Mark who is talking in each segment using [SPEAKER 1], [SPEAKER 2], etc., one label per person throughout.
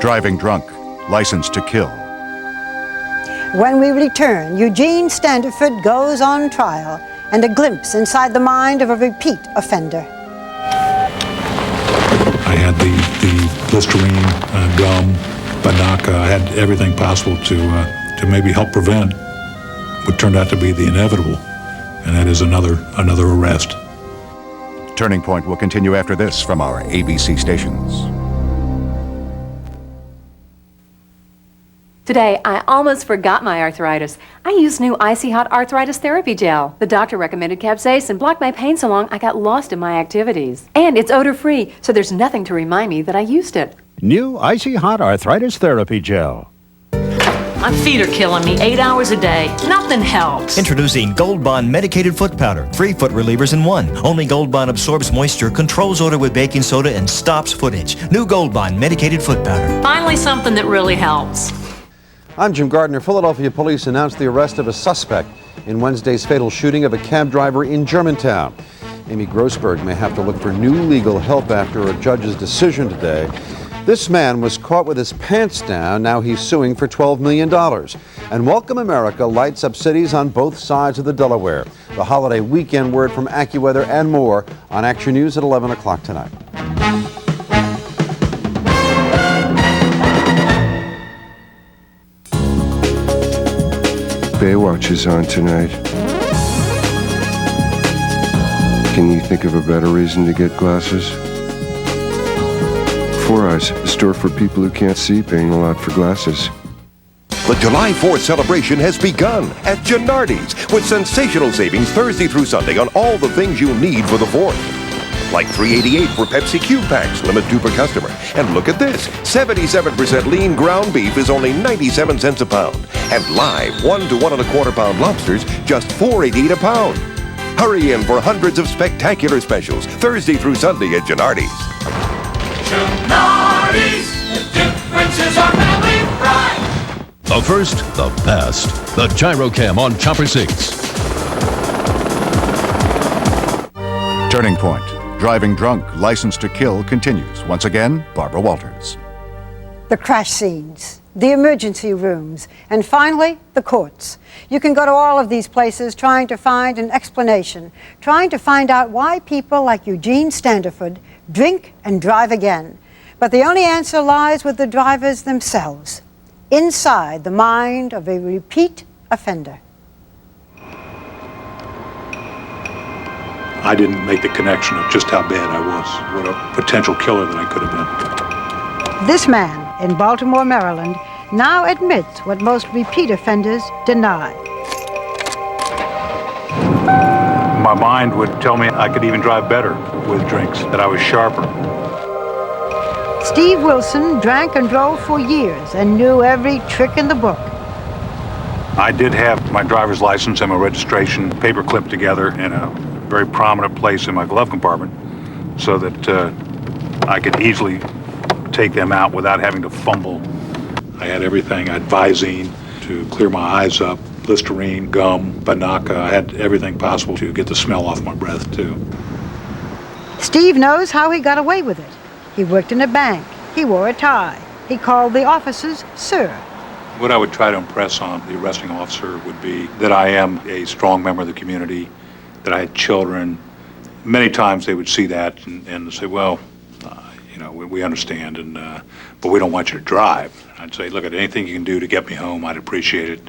[SPEAKER 1] Driving drunk, license to kill.
[SPEAKER 2] When we return, Eugene Standiford goes on trial and a glimpse inside the mind of a repeat offender.
[SPEAKER 3] I had the Listerine, gum, Banaka. I had everything possible to maybe help prevent what turned out to be the inevitable, and that is another arrest.
[SPEAKER 1] Turning Point will continue after this from our ABC stations.
[SPEAKER 4] Today, I almost forgot my arthritis. I used new Icy Hot Arthritis Therapy Gel. The doctor recommended capsaicin blocked my pain so long I got lost in my activities. And it's odor-free, so there's nothing to remind me that I used it.
[SPEAKER 5] New Icy Hot Arthritis Therapy Gel.
[SPEAKER 6] My feet are killing me 8 hours a day. Nothing helps.
[SPEAKER 7] Introducing Gold Bond Medicated Foot Powder. 3 foot relievers in 1. Only Gold Bond absorbs moisture, controls odor with baking soda, and stops foot itch. New Gold Bond Medicated Foot Powder.
[SPEAKER 6] Finally something that really helps.
[SPEAKER 8] I'm Jim Gardner. Philadelphia police announced the arrest of a suspect in Wednesday's fatal shooting of a cab driver in Germantown. Amy Grossberg may have to look for new legal help after a judge's decision today. This man was caught with his pants down. Now he's suing for $12 million. And Welcome America lights up cities on both sides of the Delaware. The holiday weekend word from AccuWeather and more on Action News at 11 o'clock tonight.
[SPEAKER 9] Baywatch is on tonight. Can you think of a better reason to get glasses? Four Eyes, a store for people who can't see, paying a lot for glasses.
[SPEAKER 10] The July 4th celebration has begun at Gennardi's with sensational savings Thursday through Sunday on all the things you'll need for the 4th. Like $3.88 for Pepsi Cube packs, limit 2 per customer. And look at this, 77% lean ground beef is only 97 cents a pound. And live 1 to 1 1/4 pound lobsters, just $4.88 a pound. Hurry in for hundreds of spectacular specials Thursday through Sunday at Gennardi's.
[SPEAKER 11] Gennardi's, the difference is our family pride.
[SPEAKER 12] The first, the best. The Gyrocam on Chopper 6.
[SPEAKER 1] Turning Point. Driving drunk, license to kill continues. Once again, Barbara Walters.
[SPEAKER 2] The crash scenes, the emergency rooms, and finally, the courts. You can go to all of these places trying to find an explanation, trying to find out why people like Eugene Standiford drink and drive again. But the only answer lies with the drivers themselves, inside the mind of a repeat offender.
[SPEAKER 3] I didn't make the connection of just how bad I was, what a potential killer that I could have been.
[SPEAKER 2] This man in Baltimore, Maryland, now admits what most repeat offenders deny.
[SPEAKER 3] My mind would tell me I could even drive better with drinks, that I was sharper.
[SPEAKER 2] Steve Wilson drank and drove for years and knew every trick in the book.
[SPEAKER 3] I did have my driver's license and my registration paper clipped together in a very prominent place in my glove compartment so that I could easily take them out without having to fumble. I had everything. I had Visine to clear my eyes up, Listerine, gum, Banaka. I had everything possible to get the smell off my breath, too.
[SPEAKER 2] Steve knows how he got away with it. He worked in a bank. He wore a tie. He called the officers sir.
[SPEAKER 3] What I would try to impress on the arresting officer would be that I am a strong member of the community, that I had children. Many times they would see that and say, well, you know, we understand, but we don't want you to drive. I'd say, look, at anything you can do to get me home, I'd appreciate it.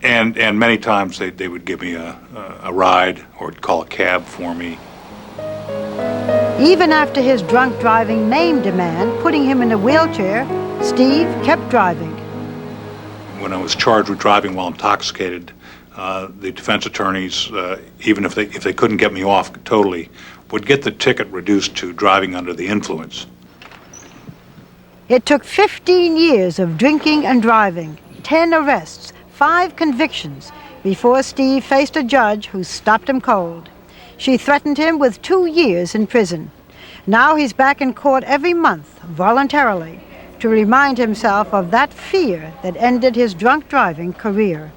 [SPEAKER 3] And many times they would give me a ride or call a cab for me.
[SPEAKER 2] Even after his drunk driving maimed a man, putting him in a wheelchair, Steve kept driving.
[SPEAKER 3] When I was charged with driving while intoxicated, the defense attorneys, even if they couldn't get me off totally, would get the ticket reduced to driving under the influence.
[SPEAKER 2] It took 15 years of drinking and driving, 10 arrests, 5 convictions, before Steve faced a judge who stopped him cold. She threatened him with 2 years in prison. Now he's back in court every month, voluntarily, to remind himself of that fear that ended his drunk driving career.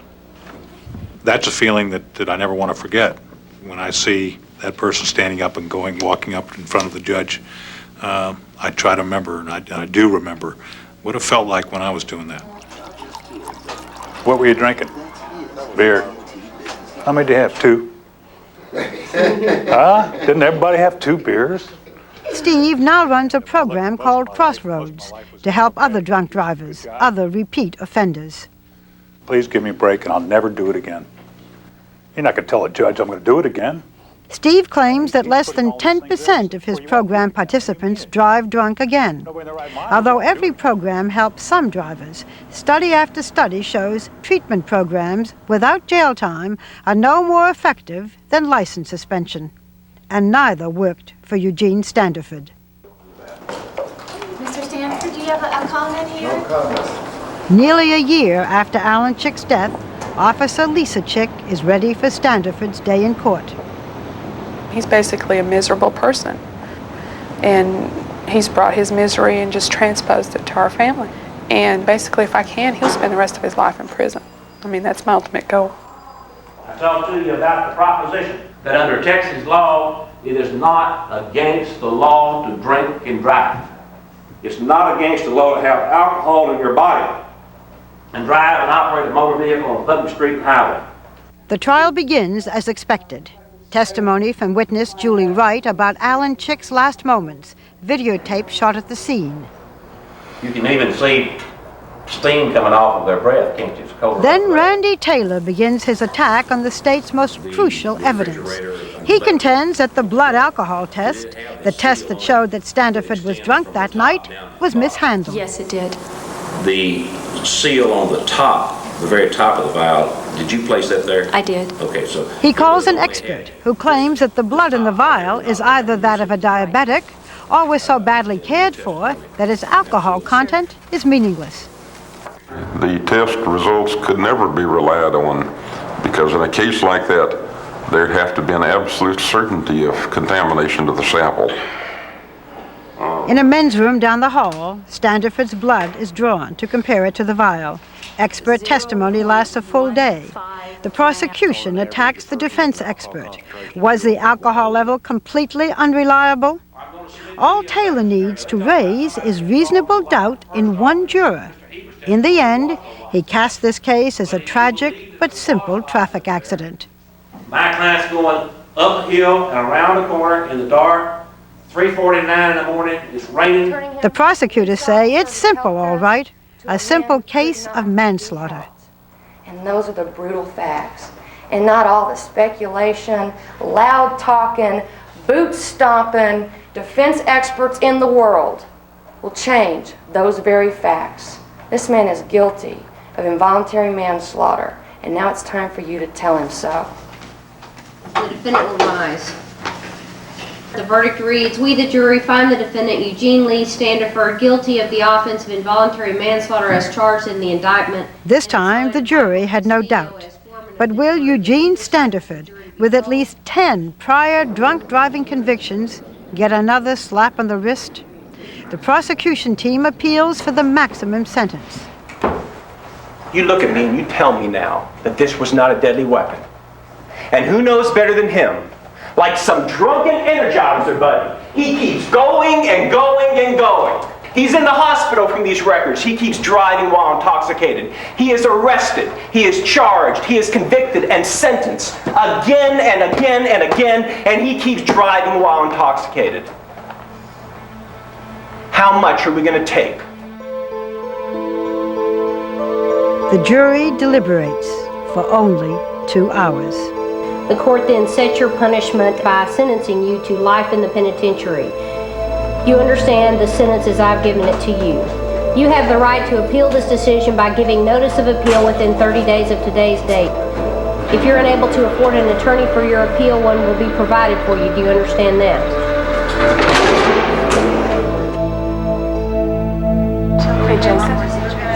[SPEAKER 3] That's a feeling that I never want to forget. When I see that person standing up and walking up in front of the judge I try to remember, and I do remember, what it felt like when I was doing that. What were you drinking? Beer. How many did you have? 2? Didn't everybody have 2 beers?
[SPEAKER 2] Steve now runs a program called Crossroads to help other drunk drivers, other repeat offenders.
[SPEAKER 3] Please give me a break and I'll never do it again. You're not going to tell a judge I'm going to do it again.
[SPEAKER 2] Steve claims that less than 10% of his program participants drive drunk again. Although every program helps some drivers, study after study shows treatment programs without jail time are no more effective than license suspension. And neither worked for Eugene Standiford.
[SPEAKER 13] Mr. Standiford, do you have a comment here?
[SPEAKER 14] No comment.
[SPEAKER 2] Nearly a year after Alan Chick's death, Officer Lisa Chick is ready for Standiford's day in court.
[SPEAKER 15] He's basically a miserable person, and he's brought his misery and just transposed it to our family. And basically, if I can, he'll spend the rest of his life in prison. I mean, that's my ultimate goal.
[SPEAKER 16] I talked to you about the proposition that under Texas law, it is not against the law to drink and drive. It's not against the law to have alcohol in your body and drive and operate a motor vehicle on a public street and highway.
[SPEAKER 2] The trial begins as expected. Testimony from witness Julie Wright about Alan Chick's last moments, videotape shot at the scene.
[SPEAKER 16] You can even see steam coming off of their breath, can't you? It's cold.
[SPEAKER 2] Then Randy Taylor begins his attack on the state's most crucial evidence. He contends that the blood alcohol test, the test that showed that Standiford was drunk that night, was mishandled.
[SPEAKER 13] Yes, it did.
[SPEAKER 16] The seal on the top, the very top of the vial, did you place that there?
[SPEAKER 13] I did.
[SPEAKER 16] Okay, so...
[SPEAKER 2] He calls an expert who claims that the blood in the vial is either that of a diabetic or was so badly cared for that its alcohol content is meaningless.
[SPEAKER 17] The test results could never be relied on because in a case like that, there'd have to be an absolute certainty of contamination to the sample.
[SPEAKER 2] In a men's room down the hall, Standiford's blood is drawn to compare it to the vial. Expert testimony lasts a full day. The prosecution attacks the defense expert. Was the alcohol level completely unreliable? All Taylor needs to raise is reasonable doubt in one juror. In the end, he cast this case as a tragic but simple traffic accident.
[SPEAKER 16] My client's going up a hill and around the corner in the dark, 3:49 in the morning, it's raining.
[SPEAKER 2] The prosecutors say it's simple, all right. A simple case of manslaughter.
[SPEAKER 18] And those are the brutal facts. And not all the speculation, loud talking, boot stomping, defense experts in the world will change those very facts. This man is guilty of involuntary manslaughter, and now it's time for you to tell him so.
[SPEAKER 19] The defendant will rise. The verdict reads, we, the jury, find the defendant Eugene Lee Standiford guilty of the offense of involuntary manslaughter as charged in the indictment.
[SPEAKER 2] This time, the jury had no doubt. But will Eugene Standiford, with at least 10 prior drunk driving convictions, get another slap on the wrist? The prosecution team appeals for the maximum sentence.
[SPEAKER 20] You look at me and you tell me now that this was not a deadly weapon. And who knows better than him? Like some drunken energizer buddy. He keeps going and going and going. He's in the hospital from these records. He keeps driving while intoxicated. He is arrested. He is charged. He is convicted and sentenced again and again and again, and he keeps driving while intoxicated. How much are we going to take?
[SPEAKER 2] The jury deliberates for only 2 hours.
[SPEAKER 19] The court then sets your punishment by sentencing you to life in the penitentiary. You understand the sentence as I've given it to you. You have the right to appeal this decision by giving notice of appeal within 30 days of today's date. If you're unable to afford an attorney for your appeal, one will be provided for you. Do you understand that?
[SPEAKER 15] Hey, Jason.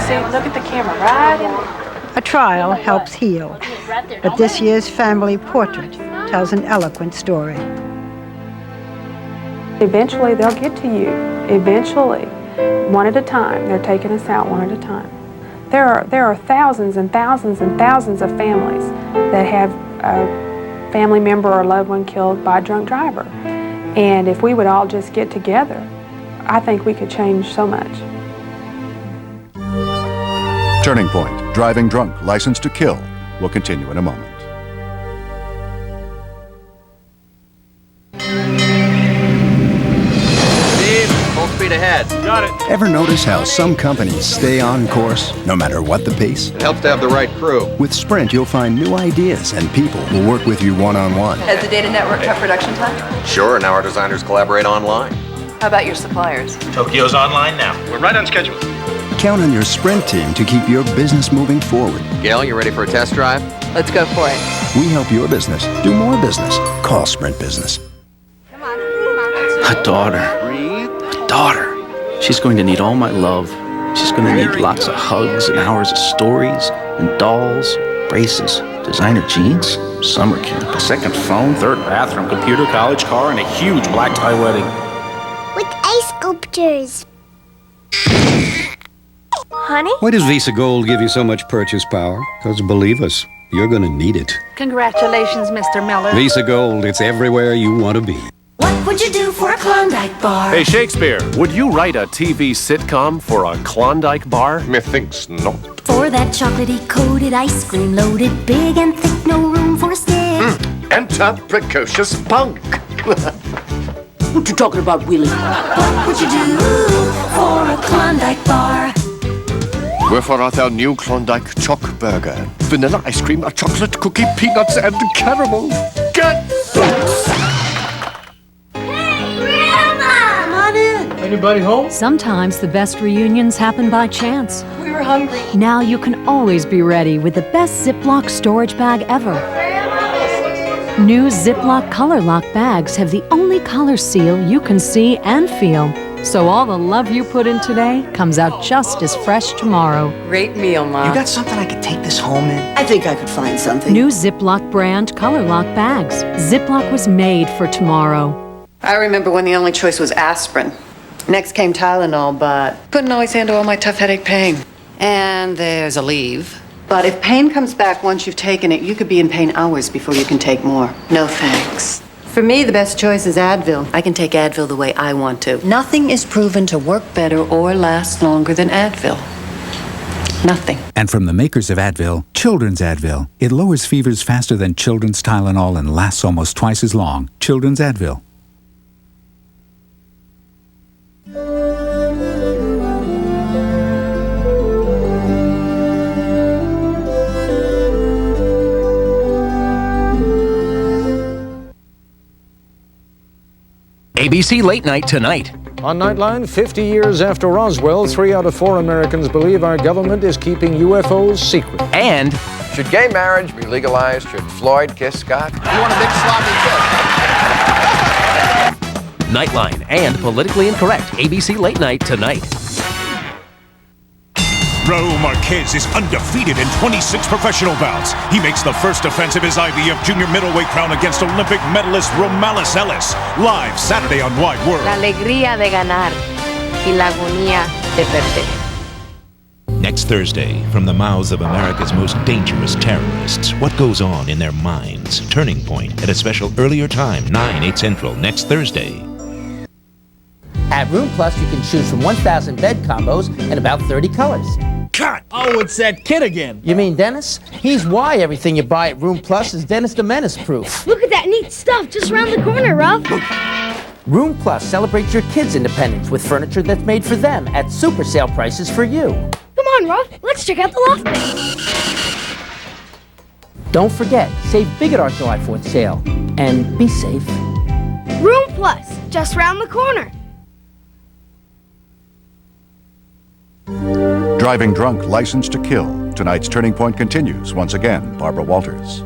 [SPEAKER 15] See, look at the camera right in there.
[SPEAKER 2] A trial helps heal, but this year's family portrait tells an eloquent story.
[SPEAKER 15] Eventually, they'll get to you. Eventually, one at a time. They're taking us out one at a time. There are thousands and thousands and thousands of families that have a family member or loved one killed by a drunk driver. And if we would all just get together I think we could change so much.
[SPEAKER 1] Turning Point, driving drunk, licensed to kill, will continue in a moment.
[SPEAKER 14] Full speed ahead. Got it.
[SPEAKER 5] Ever notice how some companies stay on course, no matter what the pace?
[SPEAKER 14] It helps to have the right crew.
[SPEAKER 5] With Sprint, you'll find new ideas and people will work with you one-on-one.
[SPEAKER 4] Has the data network cut production time?
[SPEAKER 14] Sure, now our designers collaborate online.
[SPEAKER 4] How about your suppliers?
[SPEAKER 20] Tokyo's online now. We're right on schedule.
[SPEAKER 5] Count on your Sprint team to keep your business moving forward.
[SPEAKER 14] Gail, you ready for a test drive?
[SPEAKER 4] Let's go for it.
[SPEAKER 5] We help your business do more business. Call Sprint Business.
[SPEAKER 21] A daughter. A daughter. She's going to need all my love. She's going to need lots of hugs and hours of stories and dolls, braces, designer jeans, summer camp, a second phone, third bathroom, computer, college car, and a huge black tie wedding.
[SPEAKER 22] With ice sculptures. Honey?
[SPEAKER 23] Why does Visa Gold give you so much purchase power? Because believe us, you're going to need it.
[SPEAKER 22] Congratulations, Mr. Miller.
[SPEAKER 23] Visa Gold, it's everywhere you want to be.
[SPEAKER 22] What would you do for a Klondike bar?
[SPEAKER 12] Hey, Shakespeare, would you write a TV sitcom for a Klondike bar?
[SPEAKER 10] Methinks not.
[SPEAKER 22] For that chocolatey coated ice cream loaded big and thick, no room for a stick.
[SPEAKER 10] Enter precocious punk.
[SPEAKER 22] What you talking about, Willie? What would you do for a Klondike bar?
[SPEAKER 10] Wherefore art thou new Klondike Choc Burger? Vanilla ice cream, a chocolate cookie, peanuts, and caramel. Get boots!
[SPEAKER 24] Anybody home?
[SPEAKER 25] Sometimes the best reunions happen by chance.
[SPEAKER 4] We were hungry.
[SPEAKER 25] Now you can always be ready with the best Ziploc storage bag ever. New Ziploc Color Lock bags have the only color seal you can see and feel. So all the love you put in today comes out just as fresh tomorrow.
[SPEAKER 4] Great meal, Mom.
[SPEAKER 26] You got something I could take this home in? I think I could find something.
[SPEAKER 25] New Ziploc brand Color Lock bags. Ziploc was made for tomorrow.
[SPEAKER 4] I remember when the only choice was aspirin. Next came Tylenol, but couldn't always handle all my tough headache pain. And there's Aleve. But if pain comes back once you've taken it, you could be in pain hours before you can take more. No thanks. For me, the best choice is Advil. I can take Advil the way I want to. Nothing is proven to work better or last longer than Advil. Nothing.
[SPEAKER 27] And from the makers of Advil, Children's Advil. It lowers fevers faster than Children's Tylenol and lasts almost twice as long. Children's Advil.
[SPEAKER 28] ABC Late Night tonight.
[SPEAKER 29] On Nightline, 50 years after Roswell, 3 out of 4 Americans believe our government is keeping UFOs secret.
[SPEAKER 28] And
[SPEAKER 14] should gay marriage be legalized? Should Floyd kiss Scott? You want a big sloppy kiss?
[SPEAKER 28] Nightline and Politically Incorrect. ABC Late Night tonight.
[SPEAKER 30] Raul Marquez is undefeated in 26 professional bouts. He makes the first defense of his IBF junior middleweight crown against Olympic medalist Romales Ellis. Live Saturday on Wide World.
[SPEAKER 31] La alegría de ganar y la agonía de perder.
[SPEAKER 12] Next Thursday, from the mouths of America's most dangerous terrorists, what goes on in their minds? Turning Point at a special earlier time, 9, 8 Central, next Thursday.
[SPEAKER 32] At Room Plus, you can choose from 1,000 bed combos and about 30 colors.
[SPEAKER 30] Cut!
[SPEAKER 32] Oh, it's that kid again. You mean Dennis? He's why everything you buy at Room Plus is Dennis the Menace proof.
[SPEAKER 22] Look at that neat stuff just around the corner, Ruff.
[SPEAKER 32] Room Plus celebrates your kids' independence with furniture that's made for them at super sale prices for you.
[SPEAKER 22] Come on, Ruff. Let's check out the loft.
[SPEAKER 32] Don't forget, save big at our July 4th sale. And be safe.
[SPEAKER 22] Room Plus, just around the corner.
[SPEAKER 1] Driving drunk, licensed to kill. Tonight's Turning Point continues. Once again, Barbara Walters.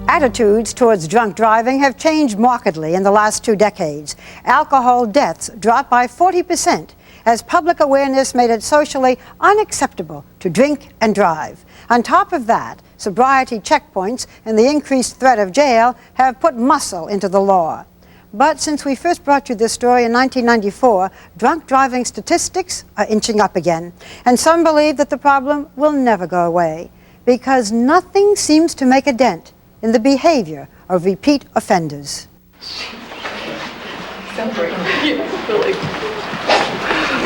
[SPEAKER 2] Attitudes towards drunk driving have changed markedly in the last 2 decades. Alcohol deaths dropped by 40% as public awareness made it socially unacceptable to drink and drive. On top of that, sobriety checkpoints and the increased threat of jail have put muscle into the law. But since we first brought you this story in 1994, drunk driving statistics are inching up again. And some believe that the problem will never go away because nothing seems to make a dent in the behavior of repeat offenders.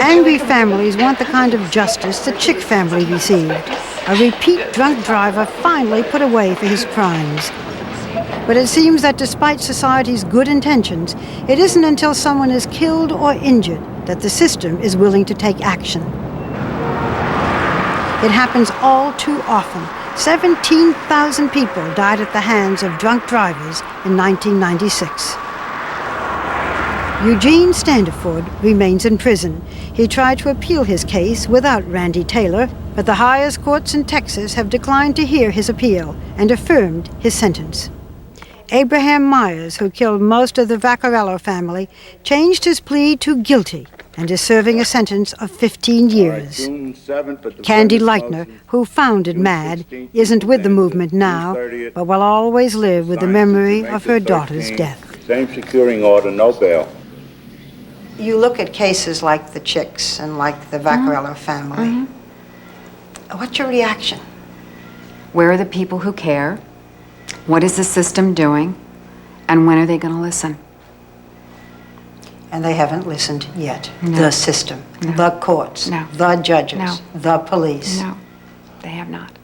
[SPEAKER 2] Angry families want the kind of justice the Chick family received. A repeat drunk driver finally put away for his crimes. But it seems that despite society's good intentions, it isn't until someone is killed or injured that the system is willing to take action. It happens all too often. 17,000 people died at the hands of drunk drivers in 1996. Eugene Standiford remains in prison. He tried to appeal his case without Randy Taylor, but the highest courts in Texas have declined to hear his appeal and affirmed his sentence. Abraham Myers, who killed most of the Vaccarello family, changed his plea to guilty and is serving a sentence of 15 years. Candy Lightner, who founded MAD, isn't with the movement now, but will always live with the memory of her daughter's death.
[SPEAKER 3] Same securing order, no bail.
[SPEAKER 2] You look at cases like the Chicks and like the Vaccarello family. What's your reaction?
[SPEAKER 6] Where are the people who care? What is the system doing? And when are they going to listen?
[SPEAKER 2] And they haven't listened yet.
[SPEAKER 6] No.
[SPEAKER 2] The system, the courts, the judges, the police.
[SPEAKER 6] No, they have not.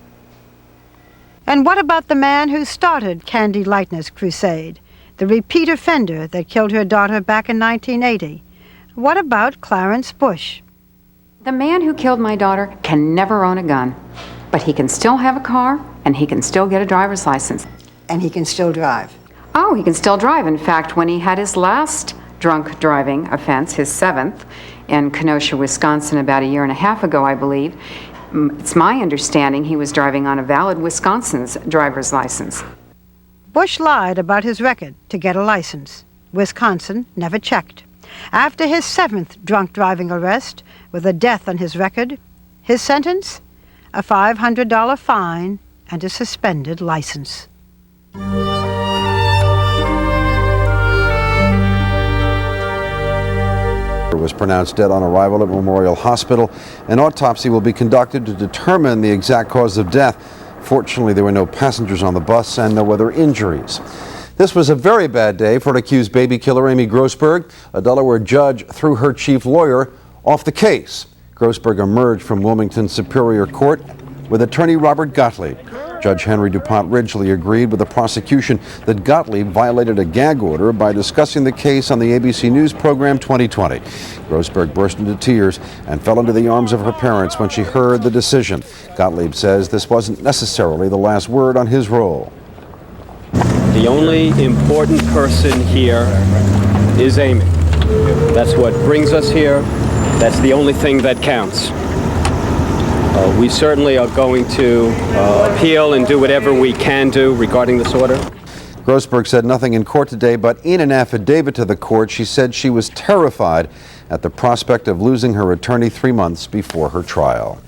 [SPEAKER 2] And what about the man who started Candy Lightner's crusade? The repeat offender that killed her daughter back in 1980? What about Clarence Bush?
[SPEAKER 6] The man who killed my daughter can never own a gun, but he can still have a car and he can still get a driver's license.
[SPEAKER 2] And he can still drive?
[SPEAKER 6] Oh, he can still drive. In fact, when he had his last drunk driving offense, his 7th, in Kenosha, Wisconsin, about a year and a half ago, I believe, it's my understanding he was driving on a valid Wisconsin's driver's license.
[SPEAKER 2] Bush lied about his record to get a license. Wisconsin never checked. After his 7th drunk driving arrest, with a death on his record, his sentence? A $500 fine and a suspended license.
[SPEAKER 7] Was pronounced dead on arrival at Memorial Hospital. An autopsy will be conducted to determine the exact cause of death. Fortunately, there were no passengers on the bus and no other injuries. This was a very bad day for accused baby killer Amy Grossberg. A Delaware judge threw her chief lawyer off the case. Grossberg emerged from Wilmington Superior Court with attorney Robert Gottlieb. Judge Henry DuPont Ridgely agreed with the prosecution that Gottlieb violated a gag order by discussing the case on the ABC News program 2020. Grossberg burst into tears and fell into the arms of her parents when she heard the decision. Gottlieb says this wasn't necessarily the last word on his role.
[SPEAKER 8] The only important person here is Amy. That's what brings us here. That's the only thing that counts. We certainly are going to appeal and do whatever we can do regarding this order.
[SPEAKER 7] Grossberg said nothing in court today, but in an affidavit to the court, she said she was terrified at the prospect of losing her attorney 3 months before her trial.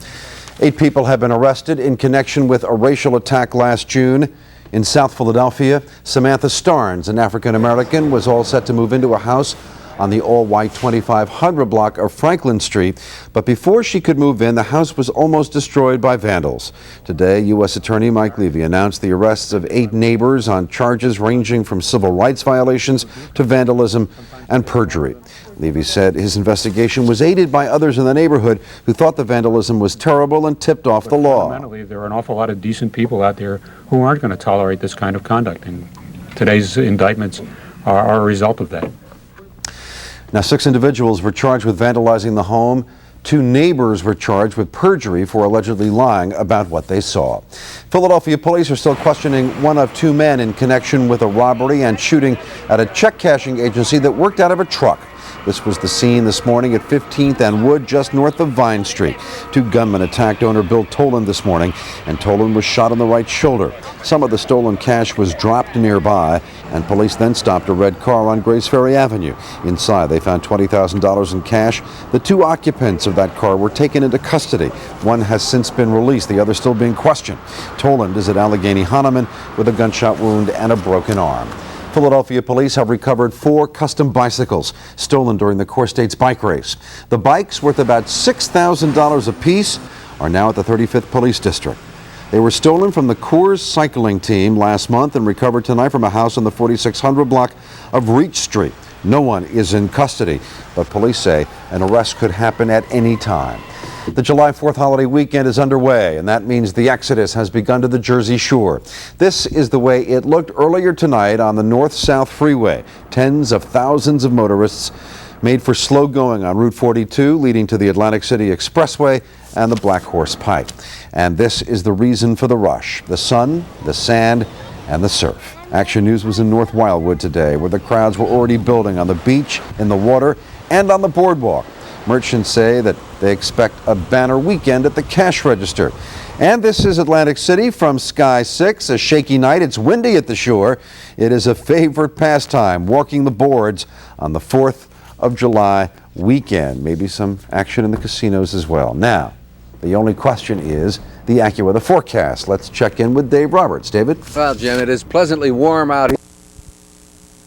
[SPEAKER 7] 8 people have been arrested in connection with a racial attack last June. In South Philadelphia, Samantha Starnes, an African-American, was all set to move into a house on the all-white 2500 block of Franklin Street. But before she could move in, the house was almost destroyed by vandals. Today, U.S. Attorney Mike Levy announced the arrests of 8 neighbors on charges ranging from civil rights violations to vandalism and perjury. Levy said his investigation was aided by others in the neighborhood who thought the vandalism was terrible and tipped off the law.
[SPEAKER 9] Fundamentally, there are an awful lot of decent people out there who aren't going to tolerate this kind of conduct, and today's indictments are a result of that.
[SPEAKER 7] Now, 6 individuals were charged with vandalizing the home. 2 neighbors were charged with perjury for allegedly lying about what they saw. Philadelphia police are still questioning one of 2 men in connection with a robbery and shooting at a check cashing agency that worked out of a truck. This was the scene this morning at 15th and Wood, just north of Vine Street. 2 gunmen attacked owner Bill Toland this morning, and Toland was shot in the right shoulder. Some of the stolen cash was dropped nearby, and police then stopped a red car on Grace Ferry Avenue. Inside, they found $20,000 in cash. The 2 occupants of that car were taken into custody. One has since been released, the other still being questioned. Toland is at Allegheny Hahnemann with a gunshot wound and a broken arm. Philadelphia police have recovered 4 custom bicycles stolen during the Core States bike race. The bikes, worth about $6,000 apiece, are now at the 35th Police District. They were stolen from the Coors cycling team last month and recovered tonight from a house on the 4600 block of Reach Street. No one is in custody, but police say an arrest could happen at any time. The July 4th holiday weekend is underway, and that means the exodus has begun to the Jersey Shore. This is the way it looked earlier tonight on the north-south freeway. Tens of thousands of motorists made for slow going on Route 42, leading to the Atlantic City Expressway and the Black Horse Pike. And this is the reason for the rush: the sun, the sand, and the surf. Action News was in North Wildwood today, where the crowds were already building on the beach, in the water, and on the boardwalk. Merchants say that they expect a banner weekend at the cash register. And this is Atlantic City from Sky 6. A shaky night. It's windy at the shore. It is a favorite pastime, walking the boards on the 4th of July weekend. Maybe some action in the casinos as well. Now, the only question is the AccuWeather forecast. Let's check in with Dave Roberts. David?
[SPEAKER 14] Well, Jim, it is pleasantly warm out here.